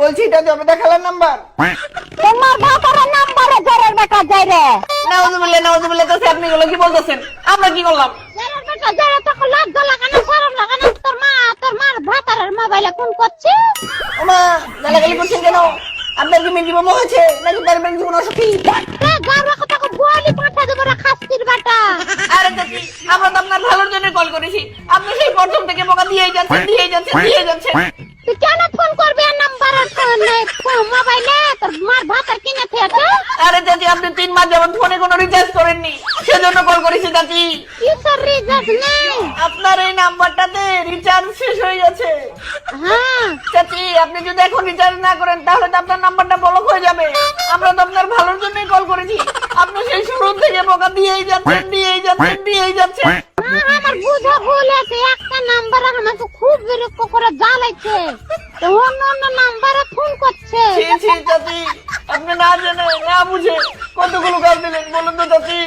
বলছি এটা তো আমাদের খেলার নাম্বার। তোমার বাবার নাম্বারে ঘরের বেটা যায় রে। নাউজুবিল্লাহ তো আপনি গুলো কি বলতেছেন? আমরা কি করলাম? ঘরের বেটা যায় তো লজ্জা লাগে না, শরম লাগে না? তোর মার ভাতারের মোবাইলে ফোন করছে। ওমা গালাগালি করছেন কেন? আপনার কি মেয়ে জীবন হয়েছে নাকি পারিবারিক জীবন অসুখী? গাড়া কথা বলি পাঠা দেব রে খাসকির বেটা। আরে চাচি, আমরা তো আপনার ভালোর জন্য কল করেছি। আপনি সেই প্রথম থেকে বোকা দিয়েই যাচ্ছেন। তুই কেন ফোন করবি আর নাম্বারে মোবাইলে তোর মার ভাতার কিনে খেয়েছে? আরে চাচি, আপনি 3 মাস যাবত ফোনে কোনো রিচার্জ করেননি, সেজন্য কল করেছি চাচি। কিসের রিচার্জ নেই? আপনার এই নাম্বারটাতে রিচার্জ শেষ হয়ে গেছে। হ্যাঁ চাচি, আপনি যদি এখন রিচার্জ না করেন তাহলে তো আপনার নাম্বারটা ব্লক হয়ে যাবে। আমরা তো আপনার ভালোর জন্যই কল করেছি। আপনি সেই শুরু থেকে বোকা দিয়েই যাচ্ছেন। আমার বুঝা ভুল আছে, একটা নাম্বার আমাকে খুব বিরক্ত করে জ্বালাইছে, তো অন্য নাম্বারে ফোন করছে। ছি চাচি, আপনি না জেনে না বুঝে কতগুলো কাজ দিলেন বলুন তো চাচি।